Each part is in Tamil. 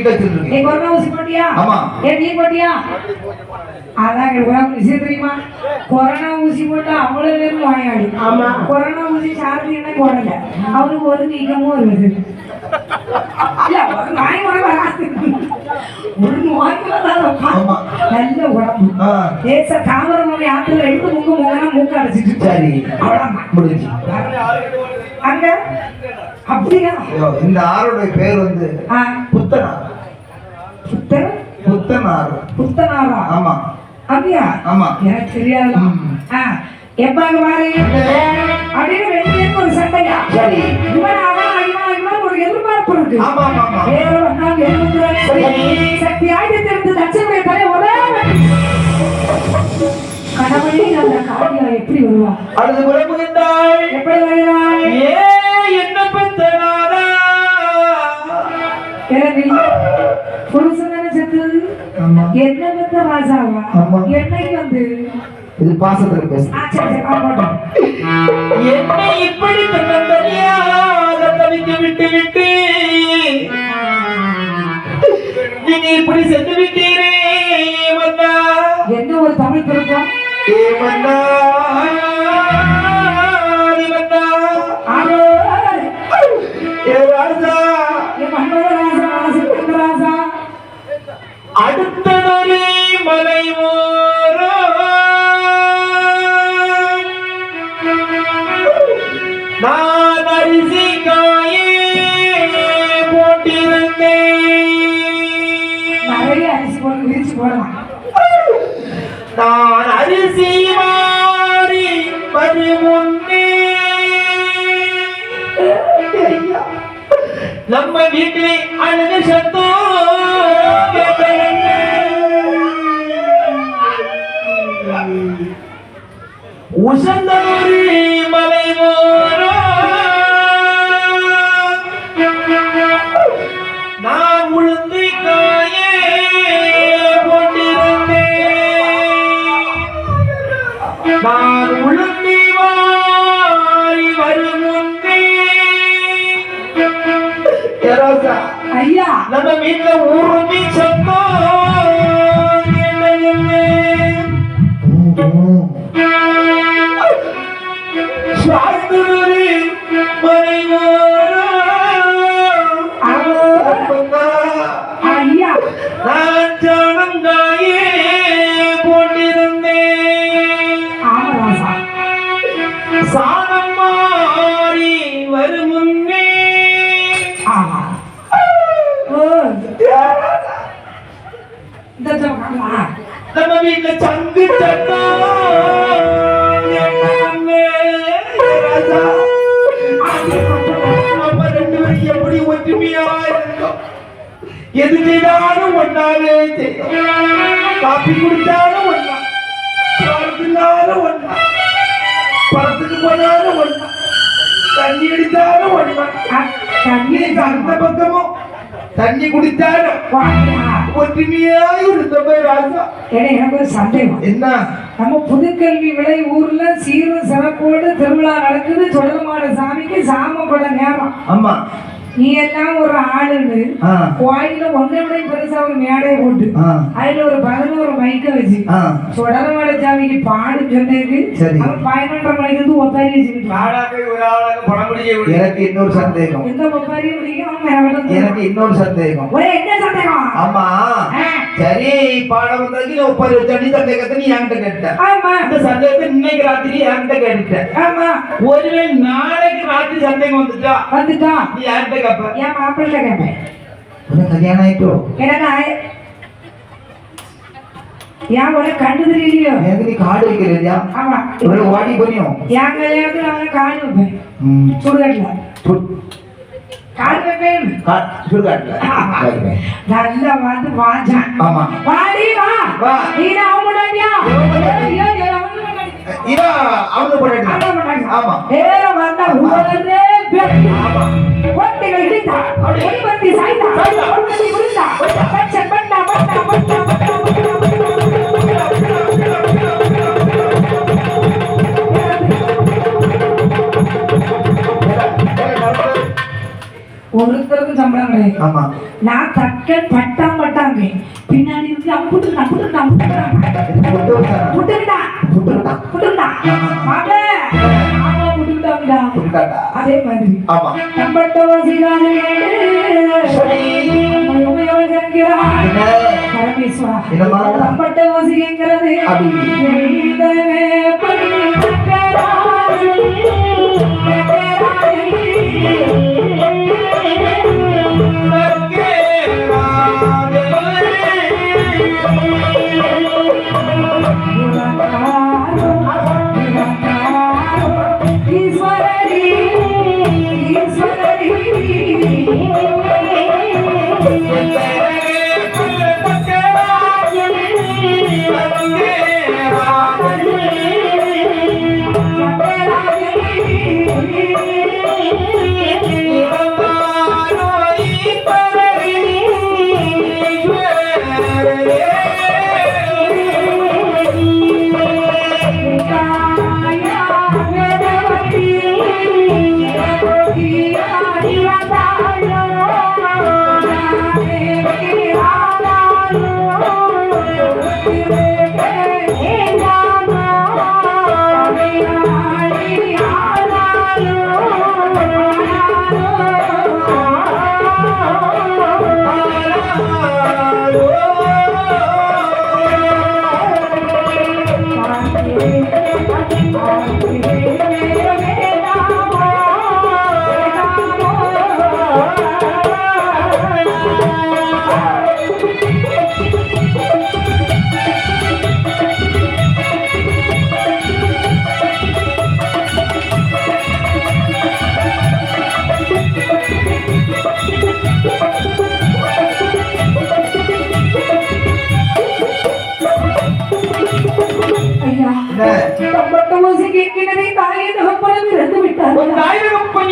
வச்சிருக்கேன். நீ கொரோனா ஊசி போட்டியா? ஆமா. ஏன் நீ போட்டியா? அதான் விஷயம் தெரியுமா? கொரோனா ஊசி போட்டா அவ்வளவு பேரும் நோயாளி. ஆமா. கொரோனா ஊசி சார்ஜ் என்ன போடல, அவருக்கு ஒரு நீக்கமும் வருது. இல்ல ஒரு நோய் கூட வராது, ஒரு நோய் வராதப்பா. நல்ல உடம்பு. தேச தாமரை நோய் ஆத்துல எடுத்து மூக்க அடைச்சிட்டு சரி அவ்வளவுதான் முடிஞ்சு. அங்க அப்படியா? இந்த ஆறுடைய பேர் வந்து புத்தனார். புத்தனாரா? ஆமா. அப்படியா? ஆமா. எனக்கு தெரியாது. எப்பாங்க பாரு அப்படின்னு ரெண்டு பேருக்கு ஒரு சண்டையா? சரி. இவன் அவன் ஒரு எதிர்பார்ப்பு இருக்கு. ஆமா ஆமா ஆமா. வேற வந்தாங்க சக்தி ஆயுதத்திலிருந்து தட்சனுடைய தலை ஒரே கடவுளே அந்த காரியம் எப்படி வருவா? அடுத்து புறப்படுகின்றாள். எப்படி வருவாள்? என்ன பத்தனாரா புருஷன் தானே செத்தது. என்ன பெத்த ராஜாவா? என்னைக்கு வந்து இது பாசத்துல பேச என்னை இப்படி தன்னந்தனியாக தவிக்க விட்டு விட்டு நீங்க இப்படி சென்று விட்டீரே ஏமன்னா. என்ன ஒரு தமிழ் திருப்பம்? ஏமன்னா ஏமன்னா ஏ ராஜா, ஏ மன்னராஜா, ராஜா அடுத்ததொரு மலை ஓரோ நான் அரிசி காயே போட்டிருந்தேன். நிறைய அரிசி போட்டு விரிச்சு போடலாம். நான் அரிசி மாறி வரும் முன்னே நம்ம வீட்டிலே அழுத சத்தம் உசந்தூரி மலை ஓரோ நான் உளுந்து காயே போட்டிருந்தேன். நான் உளுந்து வாரி வரும் முன்னே ஐயா நம்ம வீட்டுல ஊருமி சத்தம் ஐயா நான் ஜானங்காயே போட்டிருந்தேன். ஆமராசா சாணம் மாறி வரும் முன்னே ஆமா. இந்த நம்ம வீட்டுல சங்கு சட்டம் நம்ம ரெண்டு பேரும் எப்படி ஒற்றுமையா இருந்தோம். எது செய்தாலும் ஒன்னாலே செய்யும். காப்பி குடிச்சாலும் ஒன்னா, பழத்தினாலும் ஒன்னா, பழத்துக்கு போனாலும் ஒன்னா, தண்ணி அடித்தாலும் ஒன்னா, தண்ணி அந்த பக்கமும் தண்ணி குடித்தாலும் ஒற்றுமையாய் இருந்தோம் ராஜா. எனக்கு ஒரு சந்தேகம். என்ன? நம்ம புதுக்கல்வி விளை ஊர்ல சீரும் சிறப்போடு திருவிழா நடக்குது. சொல்லமான சாமிக்கு சாமப்பட நேரம். ஆமா. நீ எல்லாம் ஒரு ஆளுன்னு கோயில ஒன்றை விட பெருசா ஒரு மேடையை போட்டு அதுல ஒரு 11 மைக்க வச்சு சுடலமாட சாமிக்கு பாடு சொன்னதுக்கு அவன் 11:30 மணிக்கு வந்து ஒப்பாரி வச்சுக்கிட்டு எனக்கு இன்னொரு சந்தேகம். எந்த ஒப்பாரி எனக்கு இன்னொரு சந்தேகம். என்ன சந்தேகம்? ஆமா சரி பாடம் வந்ததுக்கு ஒப்பாரி வச்சு சந்தேகத்தை நீ என்கிட்ட கேட்ட. ஆமா. இந்த சந்தேகத்தை இன்னைக்கு ராத்திரி என்கிட்ட கேட்டுட்ட. ஆமா. ஒருவேளை நாளைக்கு ராத்திரி சந்தேகம் வந்துட்டா நீ யார்கிட்ட கேப்ப? என் மாப்பிள்ளை கேட்பேன். கல்யாணம் ஆயிட்டோ? எனக்கு ஏன் உன கண்டு தெரியலையோ? எனக்கு நீ காடு வைக்கிறியா? ஆமா. இவ்வளவு வாடி போனியும் என் கல்யாணத்துல அவனை காடு வைப்பேன். சுடுகாட்டுல காடு வைப்பேன். சுடுகாட்டுல நல்லா வந்து வாஞ்சான். ஆமா. வாடி வா. நீ அவன் முன்னாடியா? அவங்க போட்டாங்க. ஆமா. நேர வந்தா உடனே ஆமா. கொட்டைகள் இடித்தா, ஒளிபத்தி சாய்ந்தா, ஒளிபத்தி குளித்தா, பச்சன் பட்டா பட்டா பட்டா பட்டா ஒருத்தருக்கும் சம்பளம் கிடையாது. ஆமா நான் தக்க பட்டாங்க பின்னாடி இருந்து புட்டுக்கிட்டா அதே மாதிரி ஆமா தம்பட்ட பரமேஸ்வரா தம்பட்ட வசிக்கிறது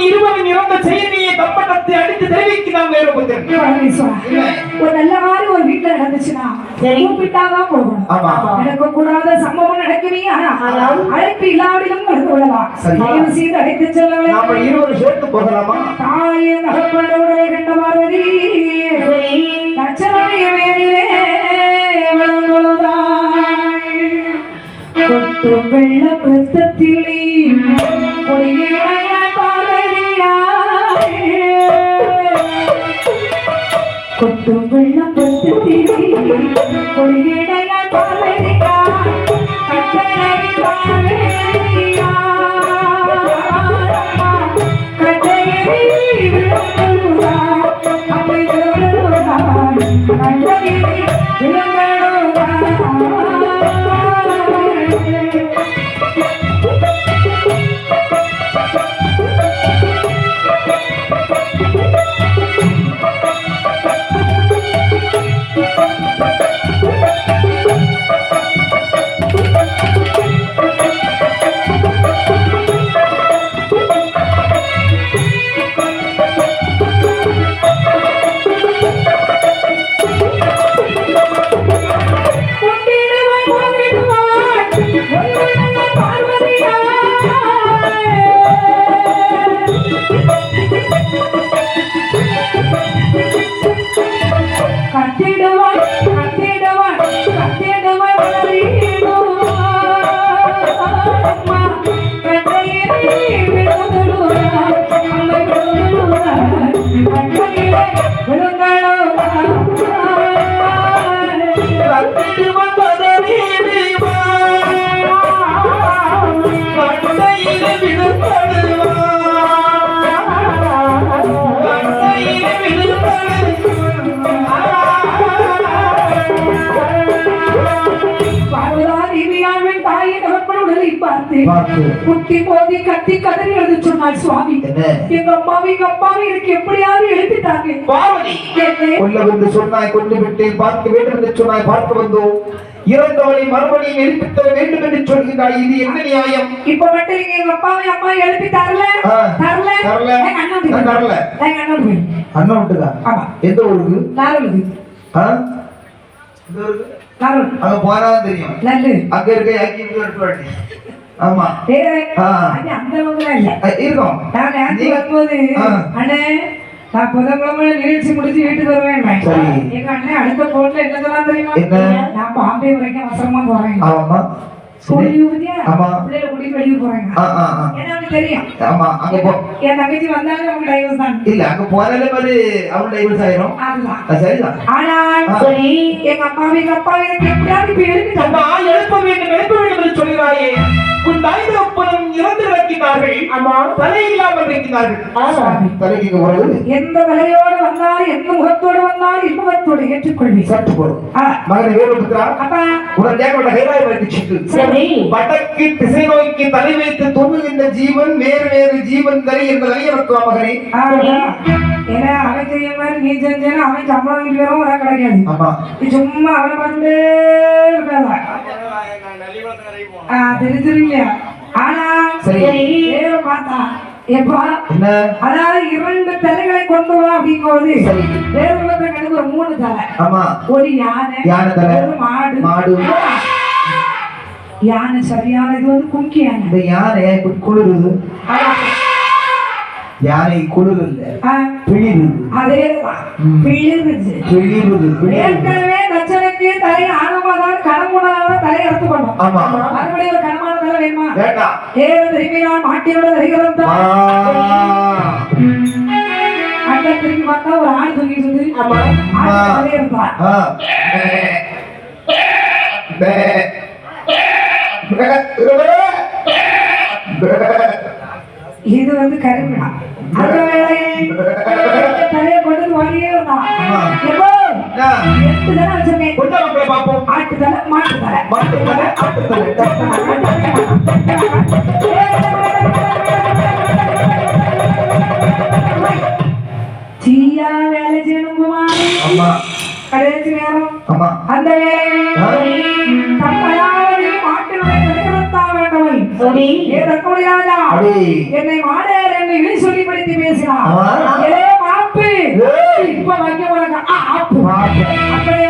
இருவரும் இறந்த செய்தியை தப்பட்டத்தை அடித்து தெரிவிக்கு நாம் வேறு ஒரு நல்ல மாதிரி ஒரு வீட்டுல நடந்துச்சுன்னா கூப்பிட்டாதான் போகணும் நடக்க கூடாத சம்பவம் நடக்குமே அழைப்பு இல்லாவிலும் நடந்து கொள்ளலாம் தயவு செய்து அழைத்து செல்லலாம் இருவரும் சேர்த்து போகலாமா தாயே நகப்படவுடைய கண்ட பார்வதி லட்சணமே வேறிலே கொட்டும் வெள்ள பிரத்தத்திலே கொட்டும் வெள்ள பிரத்தத்திலே கொடியடையா பார்வதியா கட்டளை பார்வதியா கட்டளை விழுந்தா அப்படி விழுந்தா கட்டளை விழுந்தா குட்டி போதி கத்தி கதறி எழுத சொன்னாள் சுவாமி எங்க அப்பாவி எனக்கு எப்படியாவது எழுப்பிட்டாங்க கொல்ல வந்து சொன்னாய் கொண்டு விட்டேன் பார்க்க வேண்டும் என்று சொன்னாய் பார்க்க வந்தோம் இறந்தவளை மறுபடியும் எழுப்பித்தர வேண்டும் என்று சொல்கிறாய் இது என்ன நியாயம் இப்ப மட்டும் நீங்க எங்க அப்பாவை அம்மா எழுப்பி தரல அண்ணன் விட்டுதா எந்த ஊருக்கு அங்க போனாதான் தெரியும் அங்க இருக்க ஆமா அந்த இருக்கும் வரும்போது அண்ணே நான் புதன்கிழமை நிகழ்ச்சி முடிச்சு வீட்டுக்கு வருவேன் சரி. எங்க அண்ணன் அடுத்த போன்ல என்ன சொன்னா தெரியுமா? என்ன? நான் பாம்பே வரைக்கும் அவசரமா போறேன். ஆமா ஸ்கூல் லீவ் பத்தியா? ஆமா. பிள்ளைகளை கூட்டிட்டு வெளியே போறேங்க. ஏன்னா அவனுக்கு தெரியும். ஆமா அங்க போ. என் தங்கச்சி வந்தாலும் நமக்கு டைவர்ஸ் தான். இல்ல அங்க போனாலே மாதிரி அவன் டைவர்ஸ் ஆயிரும். அதுதான். சரிதான். ஆனால் சரி எங்க அப்பா எனக்கு எப்படியாவது இப்ப எழுப்பி அம்மா எழுப்ப வேண்டும் என்று சொல்கிறாயே. உன் தாய் தகப்பனும் இறந்து கிடக்கிறார்கள். ஆமா. தலை இல்லாமல் இருக்கிறார்கள். தலைக்கு போறது எந்த தலையோடு வந்தாலும் எந்த முகத்தோடு வந்தாலும் இன்பத்தோடு ஏற்றுக்கொள்வி. சட்டு போடும். மகனை வேறு இருக்கிறா அப்பா உடனடியாக உள்ள கைலாய வைத்து சரி வடக்கு திசை நோக்கி தலை வைத்து தொங்குகின்ற ஜீவன் வேறு வேறு ஜீவன் தலை என்பதை எனக்கு மகனே. ஏன்னா அவன் செய்ய மாதிரி நீ செஞ்சேன்னா அவன் சம்பளம் வாங்கிட்டு வரும் அதான் கிடைக்காது. ஆமா நீ சும்மா அவனை பார்த்துட்டே இருக்காத. தெரிஞ்சிருக்கீங்க. ஆனா சரி. வேற பார்த்தா எப்பா என்ன அதாவது 2 தலைகளை கொண்டு வா அப்படிங்கும்போது சரி. வேற கணக்கு ஒரு 3 தலை. ஆமா ஒரு யானை தலை ஒரு மாடு மாடு. யானை சரியான இது வந்து கும்கி யானை. இந்த யானை குளிருது. யானை குளிருது பிழிருது. அதேதான் பிழிருது. ஏற்கனவே தச்சனுக்கு தலை ஆனமாதான் கணமுடாதான் தலை எடுத்து கொண்டோம். ஆமா மறுபடியும் ஒரு கணமான தலை வேணுமா? வேண்டாம். ஏழு திரும்பினால் மாட்டியோட வருகிறது. அண்ணா திரும்பி பார்த்தா ஒரு ஆண் தூங்கி இருந்து ஆண் இருந்தா இது வந்து கருவிழா. அந்த வேலையை தலையை கொண்டு வழியே இருந்தான். 8 தலை வச்சிருக்கேன். ஆட்டு தலை மாட்டு தலை. தீயா வேலை செய்யணுமா? கடைசி நேரம் அந்த வேலையை தப்பையாவது மாட்டினுடைய என்னை மாடேர் என்று இழி சொல்லி படித்து பேசினார். மாப்பு இப்ப வைக்க அப்படியே